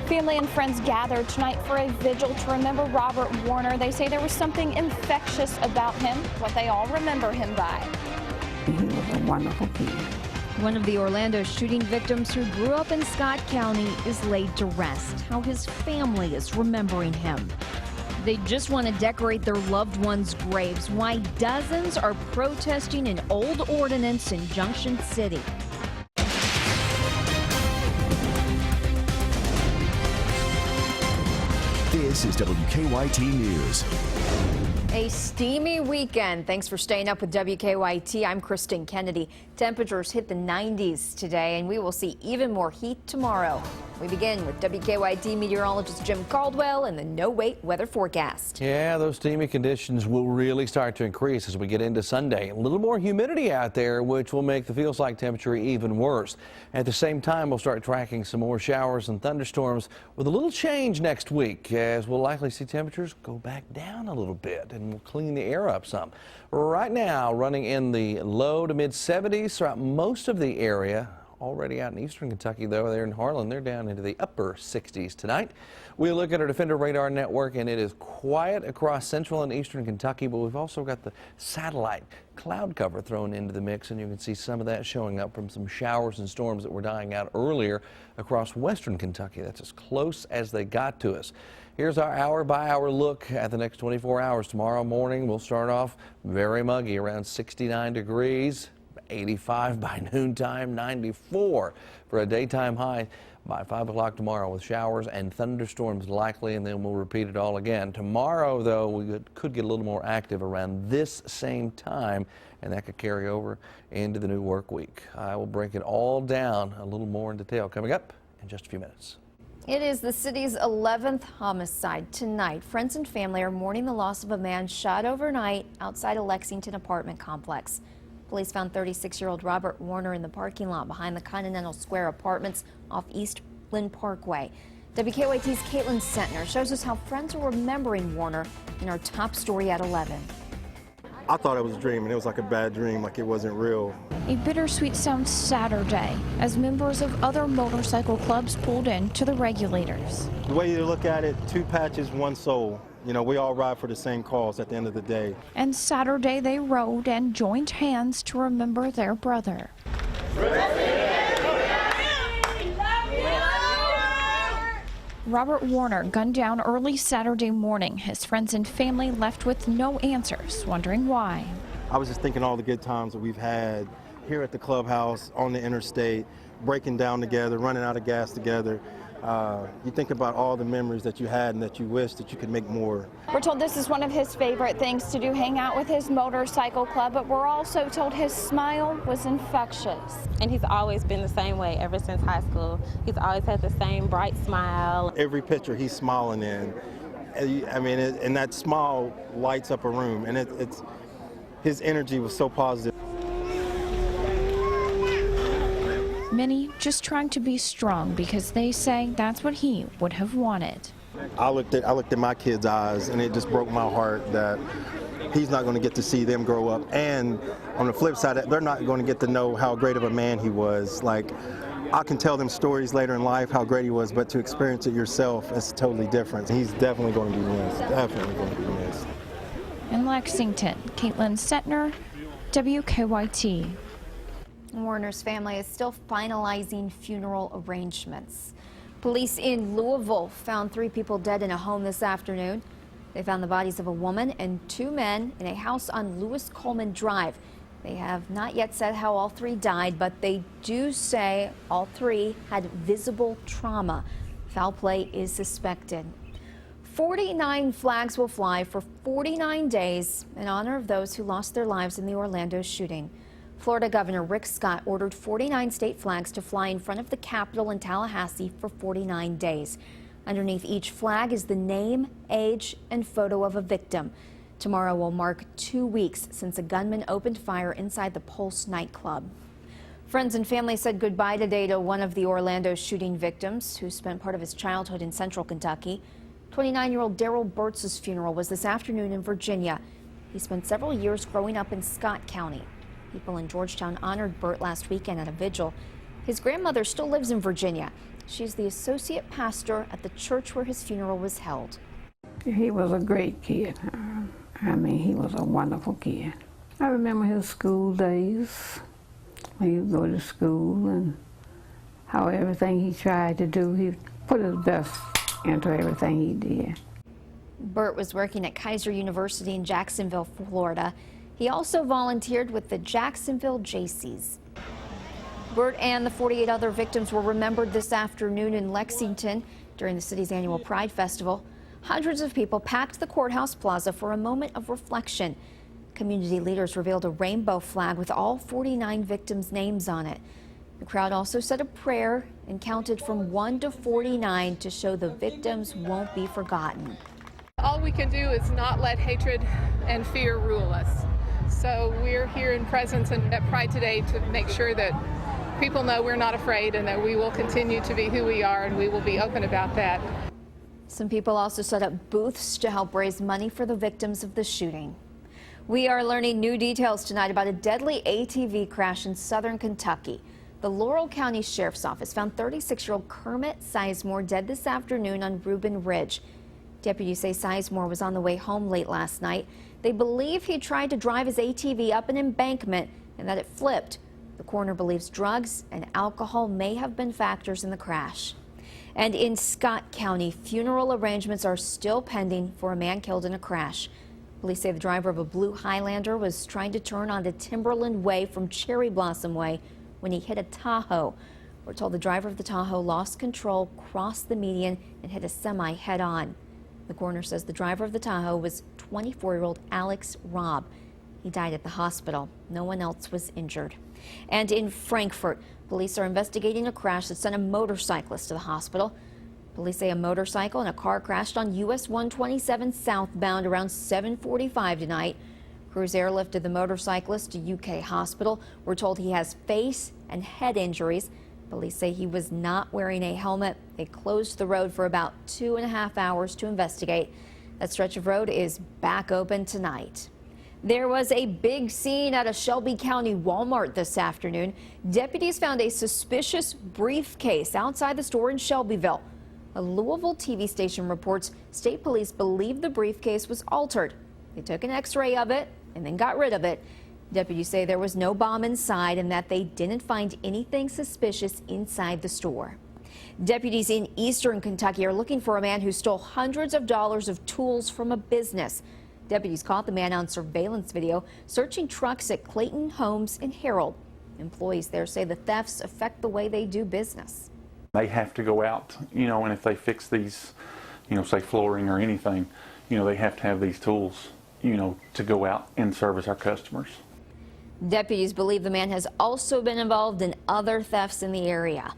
Family and friends gathered tonight for a vigil to remember Robert Warner. They say there was something infectious about him, what they all remember him by. He was a wonderful kid. One of the Orlando shooting victims who grew up in Scott County is laid to rest. How his family is remembering him. They just want to decorate their loved ones' graves. Why dozens are protesting an old ordinance in Junction City. This is WKYT News. A steamy weekend. Thanks for staying up with WKYT. I'm Kristen Kennedy. Temperatures hit the 90s today, and we will see even more heat tomorrow. We begin with WKYT meteorologist Jim Caldwell and the no-wait weather forecast. Yeah, those steamy conditions will really start to increase as we get into Sunday. A little more humidity out there, which will make the feels-like temperature even worse. At the same time, we'll start tracking some more showers and thunderstorms with a little change next week, as we'll likely see temperatures go back down a little bit, and we'll clean the air up some. Right now, running in the low to mid 70s throughout most of the area. Already out in eastern Kentucky, though, there in Harlan, they're down into the upper 60s tonight. We look at our Defender radar network, and it is quiet across central and eastern Kentucky, but we've also got the satellite cloud cover thrown into the mix, and you can see some of that showing up from some showers and storms that were dying out earlier across western Kentucky. That's as close as they got to us. Here's our hour-by-hour look at the next 24 hours. Tomorrow morning, we'll start off very muggy, around 69 degrees. 85 by noontime, 94 for a daytime high by 5 o'clock tomorrow, with showers and thunderstorms likely, and then we'll repeat it all again. Tomorrow, though, we could get a little more active around this same time, and that could carry over into the new work week. I will break it all down a little more in detail coming up in just a few minutes. It is the city's 11th homicide tonight. Friends and family are mourning the loss of a man shot overnight outside a Lexington apartment complex. Police found 36-year-old Robert Warner in the parking lot behind the Continental Square Apartments off East Lynn Parkway. WKYT's Caitlin Sentner shows us how friends are remembering Warner in our top story at 11. I thought it was a dream, and it was like a bad dream, like it wasn't real. A bittersweet sound Saturday as members of other motorcycle clubs pulled in to the regulators. The way you look at it, two patches, one soul. You know, we all ride for the same cause at the end of the day. And Saturday they rode and joined hands to remember their brother. Robert Warner gunned down early Saturday morning. His friends and family left with no answers, wondering why. I was just thinking all the good times that we've had here at the clubhouse, on the interstate, breaking down together, running out of gas together. You think about all the memories that you had and that you wish that you could make more. We're told this is one of his favorite things to do, hang out with his motorcycle club, but we're also told his smile was infectious. And he's always been the same way ever since high school. He's always had the same bright smile. Every picture he's smiling in, I mean, and that smile lights up a room, and his energy was so positive. Many just trying to be strong because they say that's what he would have wanted. I looked at my kids' eyes, and it just broke my heart that he's not going to get to see them grow up. And on the flip side, they're not going to get to know how great of a man he was. Like, I can tell them stories later in life how great he was, but to experience it yourself is totally different. He's definitely going to be missed. Definitely going to be missed. In Lexington, Caitlin Sentner, WKYT. Warner's family is still finalizing funeral arrangements. Police in Louisville found 3 people dead in a home this afternoon. They found the bodies of a woman and 2 men in a house on Lewis Coleman Drive. They have not yet said how all 3 died, but they do say all 3 had visible trauma. Foul play is suspected. 49 flags will fly for 49 days in honor of those who lost their lives in the Orlando shooting. Florida Governor Rick Scott ordered 49 state flags to fly in front of the Capitol in Tallahassee for 49 days. Underneath each flag is the name, age, and photo of a victim. Tomorrow will mark 2 weeks since a gunman opened fire inside the Pulse nightclub. Friends and family said goodbye today to one of the Orlando shooting victims who spent part of his childhood in central Kentucky. 29-year-old Daryl Burtz's funeral was this afternoon in Virginia. He spent several years growing up in Scott County. People in Georgetown honored Burt last weekend at a vigil. His grandmother still lives in Virginia. She's the associate pastor at the church where his funeral was held. He was a great kid. I mean, he was a wonderful kid. I remember his school days, when he would go to school and how everything he tried to do, he put his best into everything he did. Bert was working at Kaiser University in Jacksonville, Florida. He also volunteered with the Jacksonville Jaycees. Bert and the 48 other victims were remembered this afternoon in Lexington during the city's annual Pride Festival. Hundreds of people packed the courthouse plaza for a moment of reflection. Community leaders revealed a rainbow flag with all 49 victims' names on it. The crowd also said a prayer and counted from 1 to 49 to show the victims won't be forgotten. All we can do is not let hatred and fear rule us. So we're here in presence and at Pride today to make sure that people know we're not afraid and that we will continue to be who we are, and we will be open about that. Some people also set up booths to help raise money for the victims of the shooting. We are learning new details tonight about a deadly ATV crash in southern Kentucky. The Laurel County Sheriff's Office found 36-year-old Kermit Sizemore dead this afternoon on Reuben Ridge. Deputies say Sizemore was on the way home late last night. They believe he tried to drive his ATV up an embankment and that it flipped. The coroner believes drugs and alcohol may have been factors in the crash. And in Scott County, funeral arrangements are still pending for a man killed in a crash. Police say the driver of a blue Highlander was trying to turn onto Timberland Way from Cherry Blossom Way when he hit a Tahoe. We're told the driver of the Tahoe lost control, crossed the median, and hit a semi head-on. The coroner says the driver of the Tahoe was 24-year-old Alex Robb. He died at the hospital. No one else was injured. And in Frankfort, police are investigating a crash that sent a motorcyclist to the hospital. Police say a motorcycle and a car crashed on US 127 southbound around 7:45 tonight. Crews airlifted the motorcyclist to UK hospital. We're told he has face and head injuries. Police say he was not wearing a helmet. They closed the road for about 2.5 hours to investigate. That stretch of road is back open tonight. There was a big scene at a Shelby County Walmart this afternoon. Deputies found a suspicious briefcase outside the store in Shelbyville. A Louisville TV station reports state police believe the briefcase was altered. They took an x-ray of it and then got rid of it. Deputies say there was no bomb inside and that they didn't find anything suspicious inside the store. Deputies in eastern Kentucky are looking for a man who stole hundreds of dollars of tools from a business. Deputies caught the man on surveillance video searching trucks at Clayton Homes in Harold. Employees there say the thefts affect the way they do business. They have to go out, and if they fix these, say flooring or anything, they have to have these tools, to go out and service our customers. Deputies believe the man has also been involved in other thefts in the area.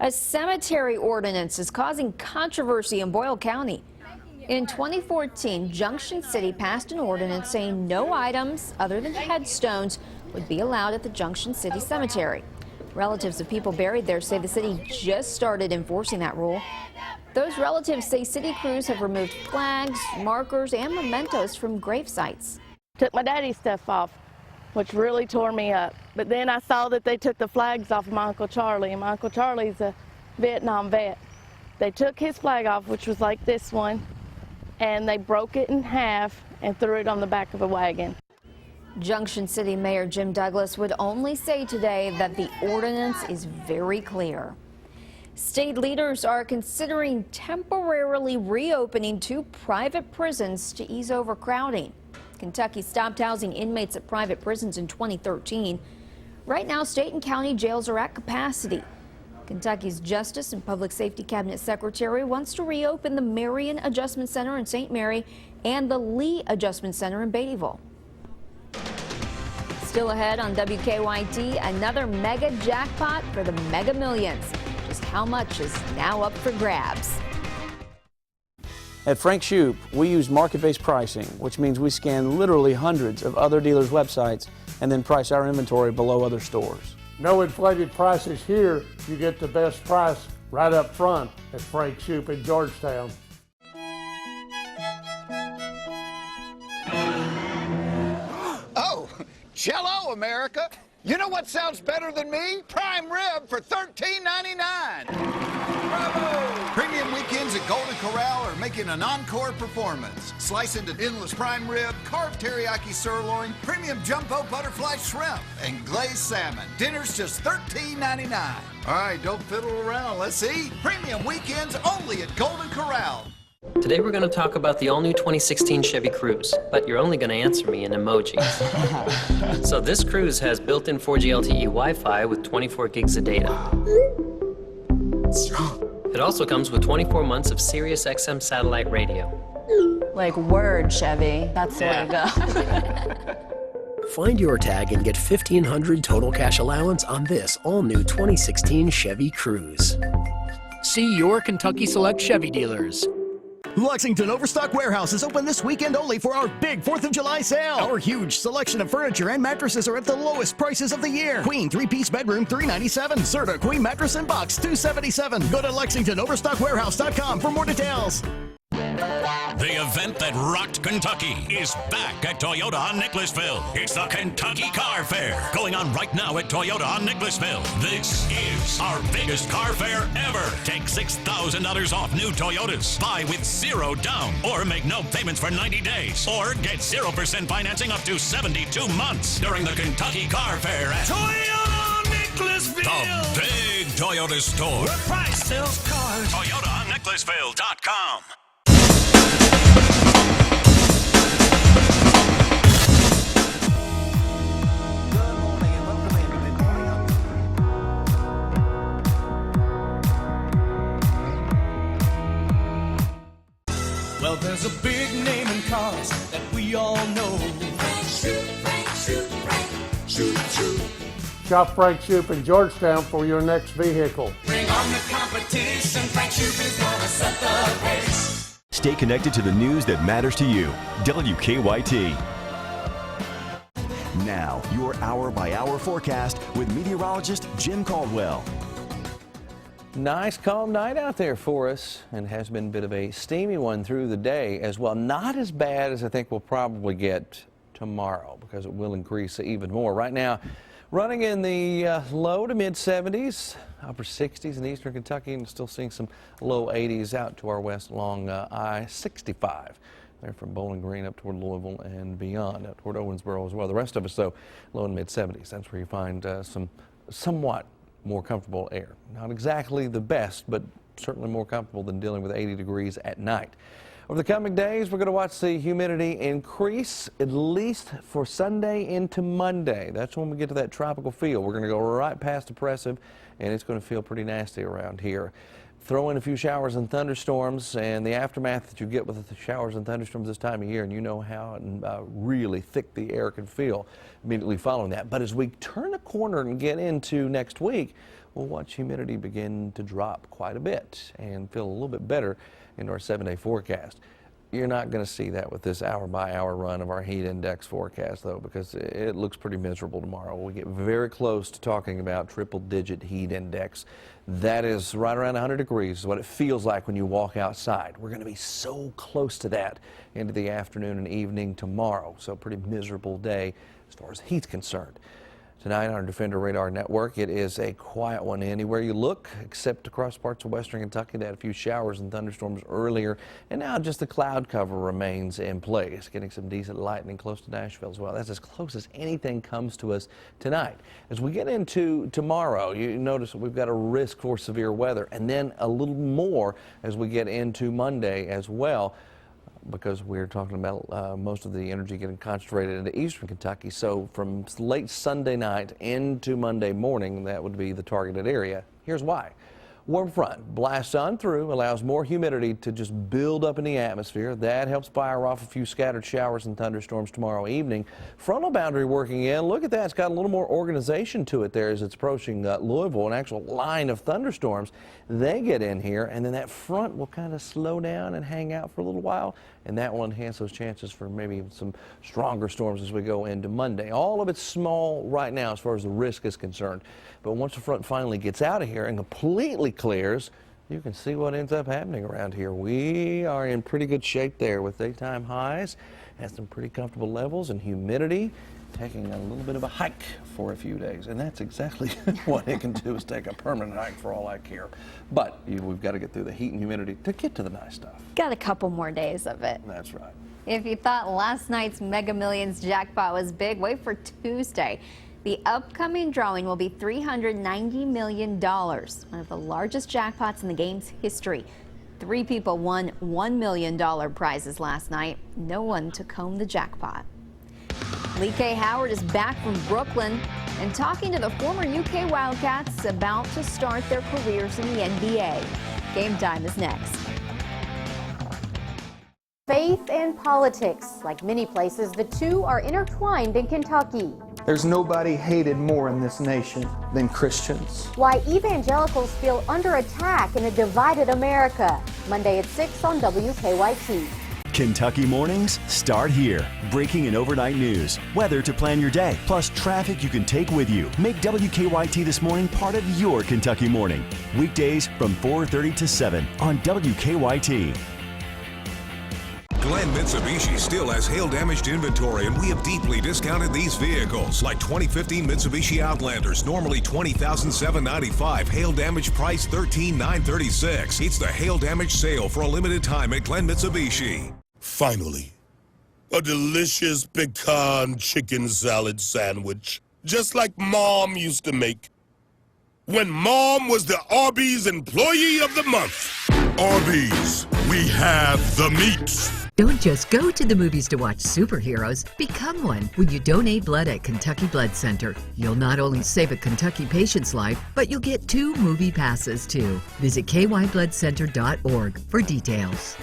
A cemetery ordinance is causing controversy in Boyle County. In 2014, Junction City passed an ordinance saying no items other than headstones would be allowed at the Junction City Cemetery. Relatives of people buried there say the city just started enforcing that rule. Those relatives say city crews have removed flags, markers, and mementos from grave sites. Took my daddy's stuff off, which really tore me up. But then I saw that they took the flags off of my Uncle Charlie, and my Uncle Charlie's a Vietnam vet. They took his flag off, which was like this one, and they broke it in half and threw it on the back of a wagon. Junction City Mayor Jim Douglas would only say today that the ordinance is very clear. State leaders are considering temporarily reopening 2 private prisons to ease overcrowding. Kentucky stopped housing inmates at private prisons in 2013. Right now, state and county jails are at capacity. Kentucky's Justice and Public Safety Cabinet Secretary wants to reopen the Marion Adjustment Center in St. Mary and the Lee Adjustment Center in Beattyville. Still ahead on WKYT, another mega jackpot for the Mega Millions. Just how much is now up for grabs? At Frank Shoup, we use market-based pricing, which means we scan literally hundreds of other dealers' websites and then price our inventory below other stores. No inflated prices here. You get the best price right up front at Frank Shoup in Georgetown. Oh, Jell-O, America. You know what sounds better than me? Prime rib for $13.99. Golden Corral are making an encore performance. Slice into endless prime rib, carved teriyaki sirloin, premium jumbo butterfly shrimp, and glazed salmon. Dinner's just $13.99. All right, don't fiddle around. Let's eat. Premium weekends only at Golden Corral. Today we're going to talk about the all-new 2016 Chevy Cruze, but you're only going to answer me in emojis. So this Cruze has built-in 4G LTE Wi-Fi with 24 gigs of data. It also comes with 24 months of Sirius XM satellite radio. Like word, Chevy. That's the way to go. Find your tag and get $1,500 total cash allowance on this all-new 2016 Chevy Cruze. See your Kentucky Select Chevy dealers. Lexington Overstock Warehouse is open this weekend only for our big 4th of July sale. Our huge selection of furniture and mattresses are at the lowest prices of the year. Queen 3-piece bedroom $397. Serta Queen mattress and box $277. Go to LexingtonOverstockWarehouse.com for more details. The event that rocked Kentucky is back at Toyota on Nicholasville. It's the Kentucky Car Fair, going on right now at Toyota on Nicholasville. This is our biggest car fair ever. Take $6,000 off new Toyotas. Buy with 0 down or make no payments for 90 days. Or get 0% financing up to 72 months during the Kentucky Car Fair at Toyota on Nicholasville. The big Toyota store. Where price sells cars. ToyotaOnNicholasville.com. Well, there's a big name in cars that we all know. Frank Shoop, shoot, shoot. Shop Frank Shoop in Georgetown for your next vehicle. Bring on the competition. Frank Shoop is gonna set the pace. Stay connected to the news that matters to you. WKYT. Now, your hour-by-hour forecast with meteorologist Jim Caldwell. Nice calm night out there for us, and has been a bit of a steamy one through the day as well. Not as bad as I think we'll probably get tomorrow, because it will increase even more. Right now, running in the low to mid 70s, upper 60s in eastern Kentucky, and still seeing some low 80s out to our west along I-65. There from Bowling Green up toward Louisville and beyond, up toward Owensboro as well. The rest of us, though, low and mid 70s. That's where you find some somewhat more comfortable air. Not exactly the best, but certainly more comfortable than dealing with 80 degrees at night. Over the coming days, we're going to watch the humidity increase, at least for Sunday into Monday. That's when we get to that tropical feel. We're going to go right past oppressive, and it's going to feel pretty nasty around here. Throw in a few showers and thunderstorms, and the aftermath that you get with the showers and thunderstorms this time of year, and you know how really thick the air can feel immediately following that. But as we turn a corner and get into next week, we'll watch humidity begin to drop quite a bit and feel a little bit better in our 7-day forecast. You're not going to see that with this hour-by-hour run of our heat index forecast, though, because it looks pretty miserable tomorrow. We get very close to talking about triple-digit heat index. That is right around 100 degrees is what it feels like when you walk outside. We're going to be so close to that into the afternoon and evening tomorrow. So a pretty miserable day as far as heat's concerned. Tonight on our Defender Radar Network, it is a quiet one anywhere you look, except across parts of western Kentucky that had a few showers and thunderstorms earlier, and now just the cloud cover remains in place, getting some decent lightning close to Nashville as well. That's as close as anything comes to us tonight. As we get into tomorrow, you notice that we've got a risk for severe weather, and then a little more as we get into Monday as well, because we're talking about most of the energy getting concentrated into eastern Kentucky. So from late Sunday night into Monday morning, that would be the targeted area. Here's why. Warm front blasts on through, allows more humidity to just build up in the atmosphere. That helps fire off a few scattered showers and thunderstorms tomorrow evening. Frontal boundary working in. Look at that. It's got a little more organization to it there as it's approaching Louisville, an actual line of thunderstorms. They get in here, and then that front will kind of slow down and hang out for a little while, and that will enhance those chances for maybe some stronger storms as we go into Monday. All of it's small right now as far as the risk is concerned, but once the front finally gets out of here and completely clears, you can see what ends up happening around here. We are in pretty good shape there with daytime highs at some pretty comfortable levels, and humidity taking a little bit of a hike for a few days, and that's exactly what it can do, is take a permanent hike for all I care. But we've got to get through the heat and humidity to get to the nice stuff. Got a couple more days of it. That's right. If you thought last night's Mega Millions jackpot was big, wait for Tuesday. The upcoming drawing will be $390 million, one of the largest jackpots in the game's history. 3 people won $1 million prizes last night. No one took home the jackpot. Lee K. Howard is back from Brooklyn and talking to the former UK Wildcats about to start their careers in the NBA. Game Time is next. Faith and politics. Like many places, the two are intertwined in Kentucky. There's nobody hated more in this nation than Christians. Why evangelicals feel under attack in a divided America. Monday at 6 on WKYT. Kentucky mornings start here. Breaking and overnight news, weather to plan your day, plus traffic you can take with you. Make WKYT This Morning part of your Kentucky morning. Weekdays from 4:30 to 7 on WKYT. Glenn Mitsubishi still has hail-damaged inventory, and we have deeply discounted these vehicles, like 2015 Mitsubishi Outlanders, normally $20,795, hail-damage price $13,936. It's the hail-damage sale for a limited time at Glenn Mitsubishi. Finally, a delicious pecan chicken salad sandwich, just like Mom used to make. When Mom was the Arby's Employee of the Month. Arby's, we have the meat. Don't just go to the movies to watch superheroes. Become one when you donate blood at Kentucky Blood Center. You'll not only save a Kentucky patient's life, but you'll get 2 movie passes too. Visit kybloodcenter.org for details.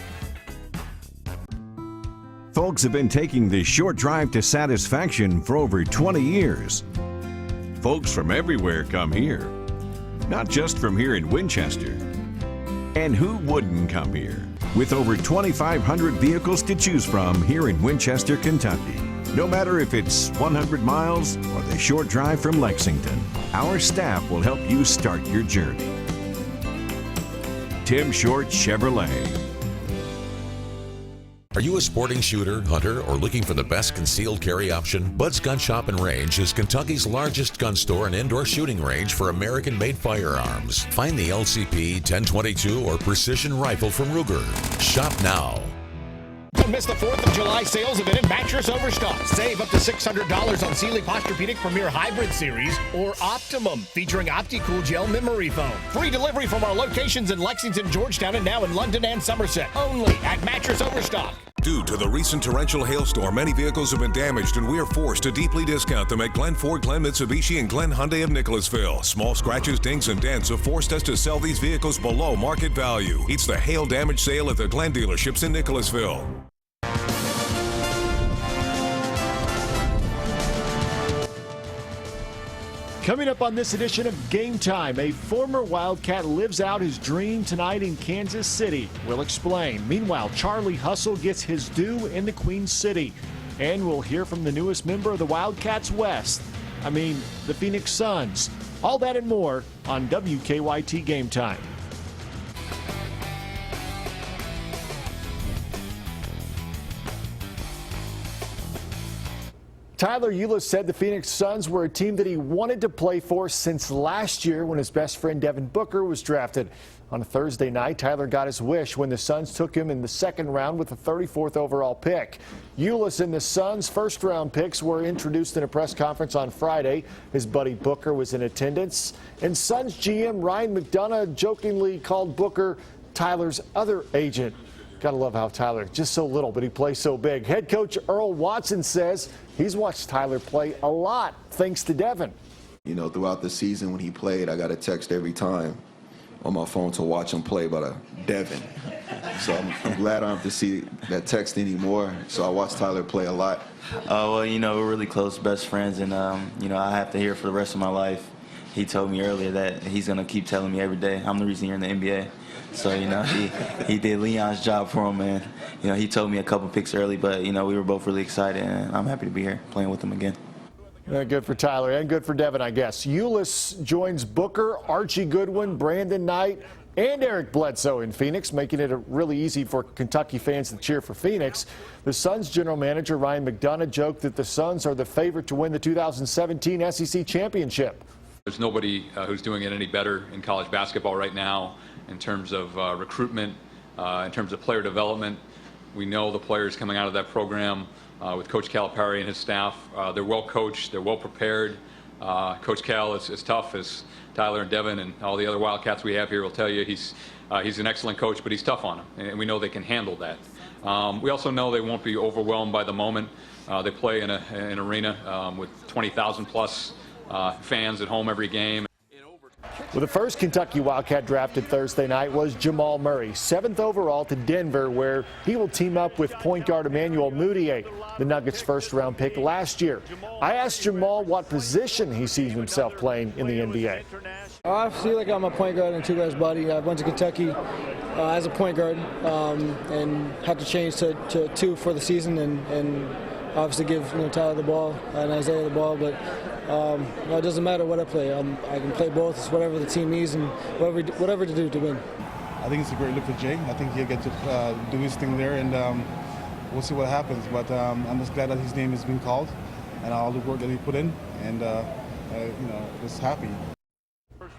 Folks have been taking the short drive to satisfaction for over 20 years. Folks from everywhere come here, not just from here in Winchester. And who wouldn't come here? With over 2,500 vehicles to choose from here in Winchester, Kentucky. No matter if it's 100 miles or the short drive from Lexington, our staff will help you start your journey. Tim Short Chevrolet. Are you a sporting shooter, hunter, or looking for the best concealed carry option? Bud's Gun Shop and Range is Kentucky's largest gun store and indoor shooting range for American-made firearms. Find the LCP, 1022, or Precision Rifle from Ruger. Shop now. Don't miss the 4th of July sales event at Mattress Overstock. Save up to $600 on Sealy Posturepedic Premier Hybrid Series or Optimum, featuring OptiCool Gel Memory Foam. Free delivery from our locations in Lexington, Georgetown, and now in London and Somerset. Only at Mattress Overstock. Due to the recent torrential hailstorm, many vehicles have been damaged, and we are forced to deeply discount them at Glenn Ford, Glenn Mitsubishi, and Glenn Hyundai of Nicholasville. Small scratches, dings, and dents have forced us to sell these vehicles below market value. It's the hail damage sale at the Glenn dealerships in Nicholasville. Coming up on this edition of Game Time, a former Wildcat lives out his dream tonight in Kansas City. We'll explain. Meanwhile, Charlie Hustle gets his due in the Queen City. And we'll hear from the newest member of the Wildcats West. The Phoenix Suns. All that and more on WKYT Game Time. Tyler Eulis said the Phoenix Suns were a team that he wanted to play for since last year when his best friend Devin Booker was drafted. On a Thursday night, Tyler got his wish when the Suns took him in the second round with the 34th overall pick. Eulis and the Suns' first-round picks were introduced in a press conference on Friday. His buddy Booker was in attendance, and Suns GM Ryan McDonough jokingly called Booker Tyler's other agent. Gotta love how Tyler, just so little, but he plays so big. Head coach Earl Watson says he's watched Tyler play a lot thanks to Devin. You know, throughout the season when he played, I got a text every time on my phone to watch him play about Devin. So I'm glad I don't have to see that text anymore. So I watched Tyler play a lot. Well, you know, we're really close, best friends, and, you know, I have to hear for the rest of my life. He told me earlier that he's going to keep telling me every day, I'm the reason you're in the NBA. So, you know, he did Leon's job for him, and, you know, he told me a couple picks early, but, you know, we were both really excited, and I'm happy to be here playing with him again. Good for Tyler and good for Devin, I guess. Eulis joins Booker, Archie Goodwin, Brandon Knight, And Eric Bledsoe in Phoenix, making it really easy for Kentucky fans to cheer for Phoenix. The Suns general manager Ryan McDonough joked that the Suns are the favorite to win the 2017 SEC championship. There's nobody who's doing it any better in college basketball right now in terms of recruitment, in terms of player development. We know the players coming out of that program with Coach Calipari and his staff. They're well coached, they're well prepared. Coach Cal is tough, as Tyler and Devin and all the other Wildcats we have here will tell you. He's an excellent coach, but he's tough on them, and we know they can handle that. We also know they won't be overwhelmed by the moment. They play in an arena with 20,000 plus fans at home every game. Well, the first Kentucky Wildcat drafted Thursday night was Jamal Murray, 7th overall to Denver, where he will team up with point guard Emmanuel Mudiay, the Nuggets' first-round pick last year. I asked Jamal what position he sees himself playing in the NBA. I feel like I'm a point guard and two-guys body. I went to Kentucky as a point guard and had to change to two for the season and obviously give Tyler the ball and Isaiah the ball, but it doesn't matter what I play. I can play both. It's whatever the team needs and whatever to do to win. I think it's a great look for Jay. I think he'll get to do his thing there, and we'll see what happens. But I'm just glad that his name has been called and all the work that he put in, and just happy.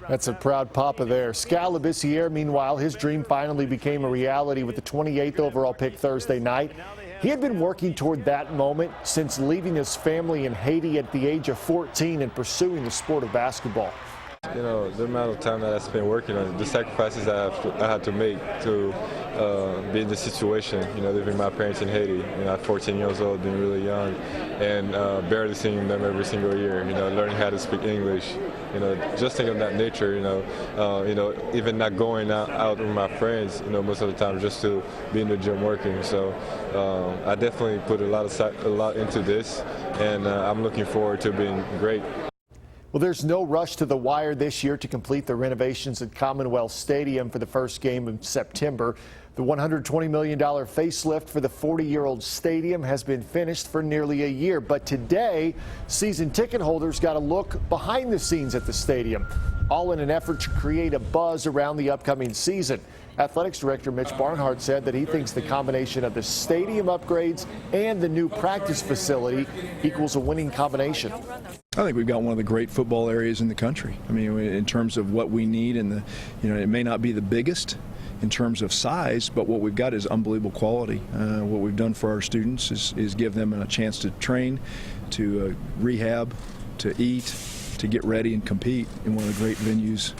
That's a proud papa there. Skal Labissiere, meanwhile, his dream finally became a reality with the 28th overall pick Thursday night. He had been working toward that moment since leaving his family in Haiti at the age of 14 and pursuing the sport of basketball. The amount of time that I spent working on it, the sacrifices I had to make to be in this situation, leaving my parents in Haiti, at 14 years old, being really young, and barely seeing them every single year, learning how to speak English, just thinking of that nature, even not going out with my friends, most of the time just to be in the gym working. So I definitely put a lot into this, and I'm looking forward to being great. Well, there's no rush to the wire this year to complete the renovations at Commonwealth Stadium for the first game in September. The $120 million facelift for the 40-year-old stadium has been finished for nearly a year. But today, season ticket holders got a look behind the scenes at the stadium, all in an effort to create a buzz around the upcoming season. Athletics Director Mitch Barnhart said that he thinks the combination of the stadium upgrades and the new practice facility equals a winning combination. I think we've got one of the great football areas in the country. I mean, in terms of what we need, and it may not be the biggest in terms of size, but what we've got is unbelievable quality. What we've done for our students is give them a chance to train, to rehab, to eat, to get ready and compete in one of the great venues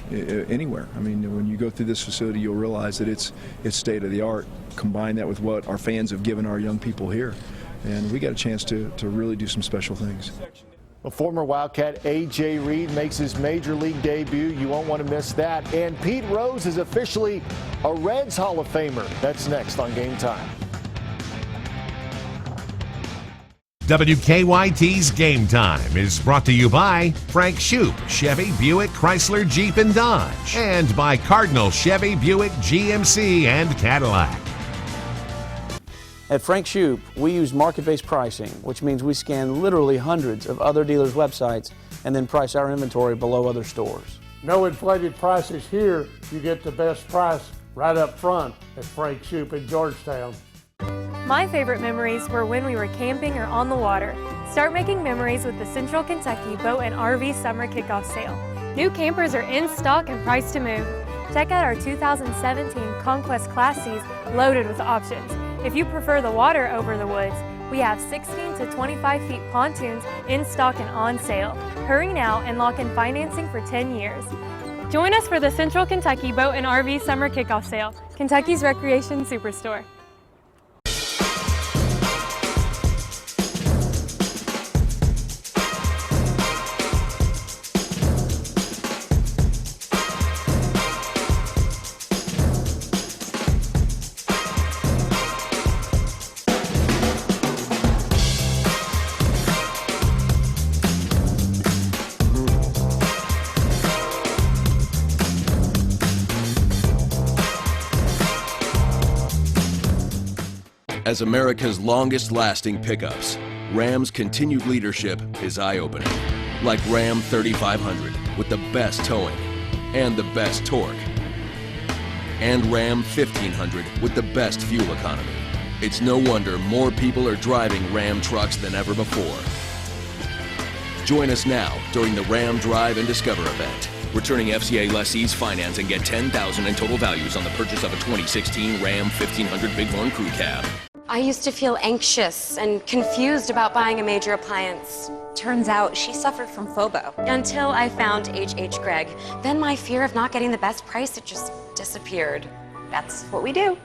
anywhere. I mean, when you go through this facility, you'll realize that it's state of the art. Combine that with what our fans have given our young people here, and we got a chance to really do some special things. Well, former Wildcat A.J. Reed makes his major league debut. You won't want to miss that. And Pete Rose is officially a Reds Hall of Famer. That's next on Game Time. WKYT's Game Time is brought to you by Frank Shoup, Chevy, Buick, Chrysler, Jeep, and Dodge. And by Cardinal, Chevy, Buick, GMC, and Cadillac. At Frank Shoup, we use market-based pricing, which means we scan literally hundreds of other dealers' websites and then price our inventory below other stores. No inflated prices here. You get the best price right up front at Frank Shoup in Georgetown. My favorite memories were when we were camping or on the water. Start making memories with the Central Kentucky Boat and RV Summer Kickoff Sale. New campers are in stock and priced to move. Check out our 2017 Conquest Class Cs loaded with options. If you prefer the water over the woods, we have 16 to 25 feet pontoons in stock and on sale. Hurry now and lock in financing for 10 years. Join us for the Central Kentucky Boat and RV Summer Kickoff Sale, Kentucky's Recreation Superstore. As America's longest-lasting pickups, Ram's continued leadership is eye-opening. Like Ram 3500 with the best towing and the best torque. and Ram 1500 with the best fuel economy. It's no wonder more people are driving Ram trucks than ever before. Join us now during the Ram Drive and Discover event. Returning FCA lessees finance and get $10,000 in total values on the purchase of a 2016 Ram 1500 Bighorn Crew Cab. I used to feel anxious and confused about buying a major appliance. Turns out she suffered from FOBO. Until I found H.H. Gregg. Then my fear of not getting the best price, it just disappeared. That's what we do.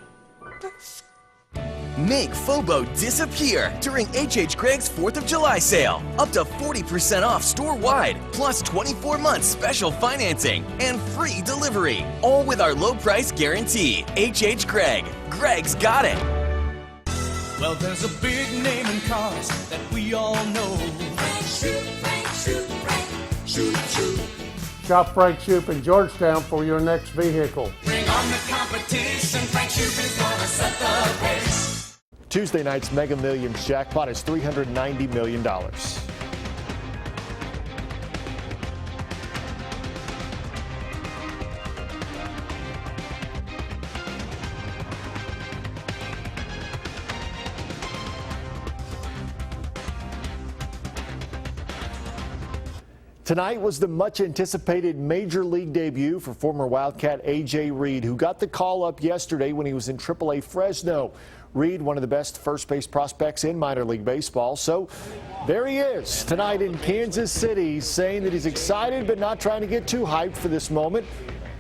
Make FOBO disappear during H.H. Gregg's 4th of July sale. Up to 40% off store-wide, plus 24 months special financing and free delivery. All with our low price guarantee. H.H. Gregg. Gregg's got it. Well, there's a big name in cars that we all know. Frank Shoop, Frank Shoop, Frank Shoop, Shoop. Shop Frank Shoop in Georgetown for your next vehicle. Bring on the competition. Frank Shoop is gonna set the pace. Tuesday night's Mega Millions jackpot is $390 million. Tonight was the much-anticipated Major League debut for former Wildcat A.J. Reed, who got the call up yesterday when he was in AAA Fresno. Reed, one of the best first-base prospects in minor league baseball. So there he is tonight in Kansas City, saying that he's excited but not trying to get too hyped for this moment.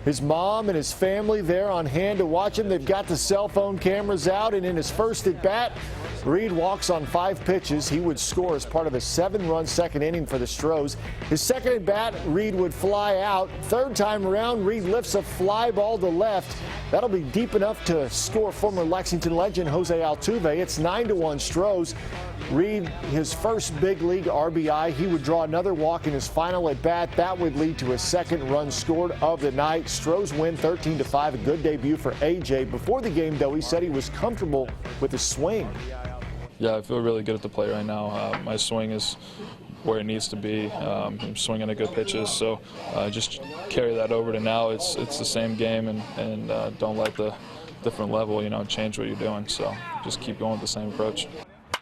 His mom and his family there on hand to watch him. They've got the cell phone cameras out, and in his first at-bat, Reed walks on 5 pitches. He would score as part of a 7-run second inning for the Stros. His second at-bat, Reed would fly out. Third time around, Reed lifts a fly ball to left. That'll be deep enough to score former Lexington legend Jose Altuve. It's 9-1 Stros. Reed, his first big league RBI. He would draw another walk in his final at-bat. That would lead to a second run scored of the night. Stros win 13-5. A good debut for A.J. Before the game, though, he said he was comfortable with his swing. Yeah, I feel really good at the plate right now. My swing is where it needs to be. I'm swinging at good pitches, so just carry that over to now. It's the same game, and don't let the different level, change what you're doing. So just keep going with the same approach.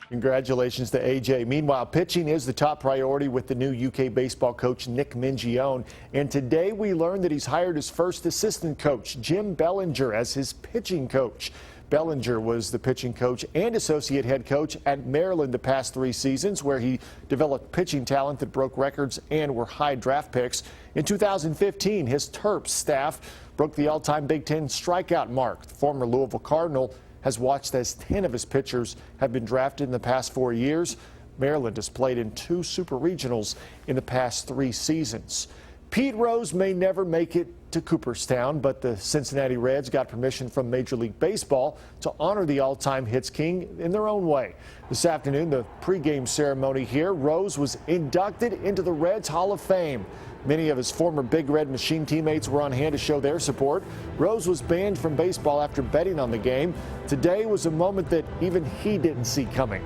Congratulations to A.J. Meanwhile, pitching is the top priority with the new UK baseball coach Nick Mingione. And today we learned that he's hired his first assistant coach, Jim Bellinger, as his pitching coach. Bellinger was the pitching coach and associate head coach at Maryland the past 3 seasons, where he developed pitching talent that broke records and were high draft picks. In 2015, his Terps staff broke the all-time Big Ten strikeout mark. The former Louisville Cardinal has watched as 10 of his pitchers have been drafted in the past 4 years. Maryland has played in 2 super regionals in the past 3 seasons. Pete Rose may never make it to Cooperstown, but the Cincinnati Reds got permission from Major League Baseball to honor the all-time hits king in their own way. This afternoon, the pregame ceremony here, Rose was inducted into the Reds Hall of Fame. Many of his former Big Red Machine teammates were on hand to show their support. Rose was banned from baseball after betting on the game. Today was a moment that even he didn't see coming.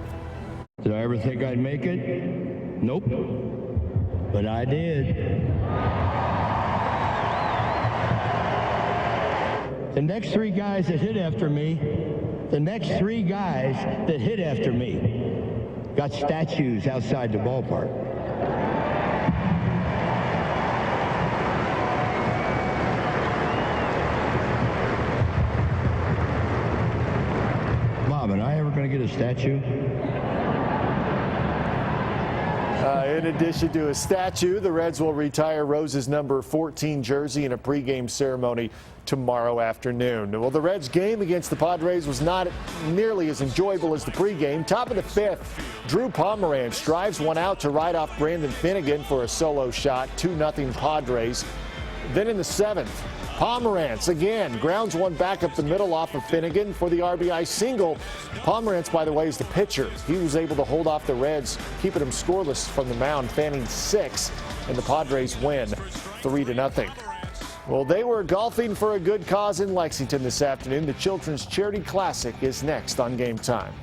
Did I ever think I'd make it? Nope. But I did. The next 3 guys that hit after me, got statues outside the ballpark. Bob, am I ever going to get a statue? In addition to a statue, the Reds will retire Rose's number 14 jersey in a pregame ceremony tomorrow afternoon. Well, the Reds' game against the Padres was not nearly as enjoyable as the pregame. Top of the 5th, Drew Pomeranz drives one out to right off Brandon Finnegan for a solo shot, 2-0 Padres. Then in the 7th, Pomeranz again grounds one back up the middle off of Finnegan for the RBI single. Pomeranz, by the way, is the pitcher. He was able to hold off the Reds, keeping them scoreless from the mound, fanning 6, and the Padres win 3-0. Well, they were golfing for a good cause in Lexington this afternoon. The Children's Charity Classic is next on Game Time.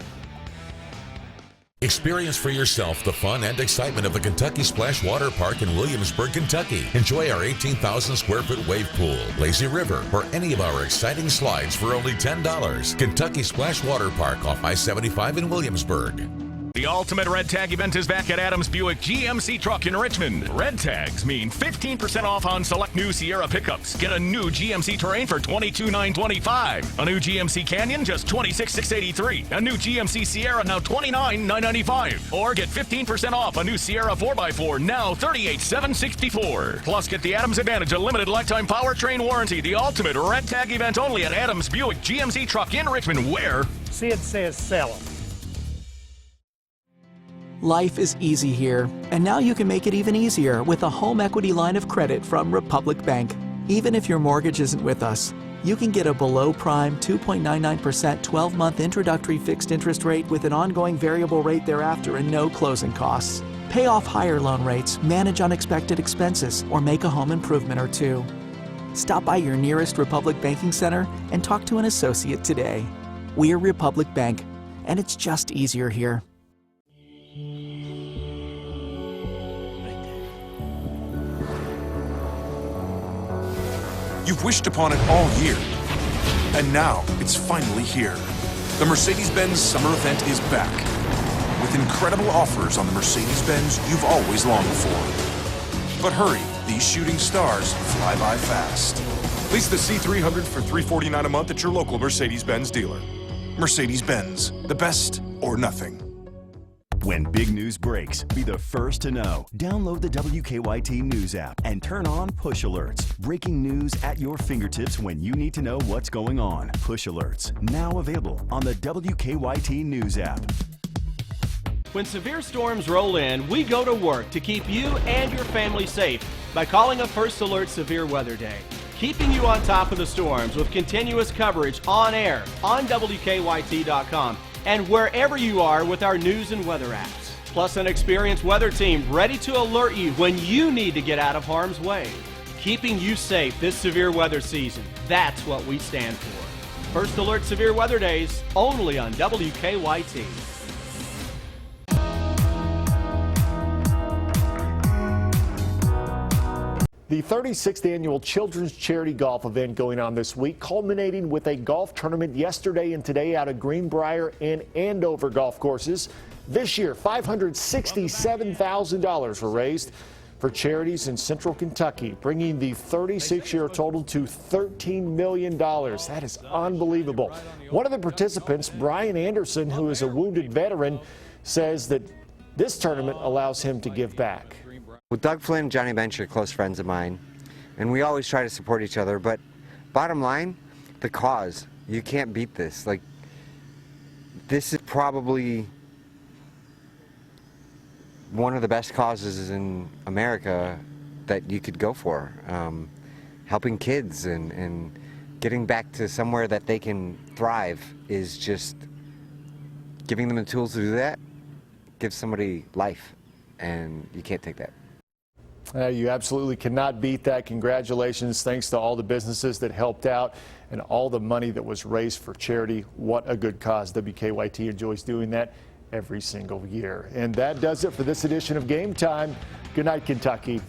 Experience for yourself the fun and excitement of the Kentucky Splash Water Park in Williamsburg, Kentucky. Enjoy our 18,000 square foot wave pool, lazy river, or any of our exciting slides for only $10. Kentucky Splash Water Park off I-75 in Williamsburg. The ultimate Red Tag event is back at Adams Buick GMC Truck in Richmond. Red Tags mean 15% off on select new Sierra pickups. Get a new GMC Terrain for $22,925. A new GMC Canyon, just $26,683. A new GMC Sierra, now $29,995. Or get 15% off a new Sierra 4x4, now $38,764. Plus, get the Adams Advantage, a limited lifetime powertrain warranty. The ultimate Red Tag event only at Adams Buick GMC Truck in Richmond, where Sid says sell them. Life is easy here, and now you can make it even easier with a home equity line of credit from Republic Bank. Even if your mortgage isn't with us, you can get a below-prime 2.99% 12-month introductory fixed interest rate with an ongoing variable rate thereafter and no closing costs. Pay off higher loan rates, manage unexpected expenses, or make a home improvement or two. Stop by your nearest Republic Banking Center and talk to an associate today. We're Republic Bank, and it's just easier here. You've wished upon it all year, and now it's finally here. The Mercedes-Benz Summer Event is back, with incredible offers on the Mercedes-Benz you've always longed for. But hurry, these shooting stars fly by fast. Lease the C300 for $349 a month at your local Mercedes-Benz dealer. Mercedes-Benz, the best or nothing. When big news breaks, be the first to know. Download the WKYT News app and turn on push alerts. Breaking news at your fingertips when you need to know what's going on. Push alerts, now available on the WKYT News app. When severe storms roll in, we go to work to keep you and your family safe by calling a First Alert Severe Weather Day. Keeping you on top of the storms with continuous coverage on air, on WKYT.com, and wherever you are with our news and weather apps. Plus an experienced weather team ready to alert you when you need to get out of harm's way. Keeping you safe this severe weather season, that's what we stand for. First Alert Severe Weather Days, only on WKYT. The 36th annual Children's Charity Golf event going on this week, culminating with a golf tournament yesterday and today out of Greenbrier and Andover golf courses. This year, $567,000 were raised for charities in Central Kentucky, bringing the 36-year total to $13 million. That is unbelievable. One of the participants, Brian Anderson, who is a wounded veteran, says that this tournament allows him to give back. Well, Doug Flynn and Johnny Bench are close friends of mine, and we always try to support each other, but bottom line, the cause. You can't beat this. Like, this is probably one of the best causes in America that you could go for. Helping kids and getting back to somewhere that they can thrive is just giving them the tools to do that, gives somebody life, and you can't take that. You absolutely cannot beat that. Congratulations. Thanks to all the businesses that helped out and all the money that was raised for charity. What a good cause. WKYT enjoys doing that every single year. And that does it for this edition of Game Time. Good night, Kentucky.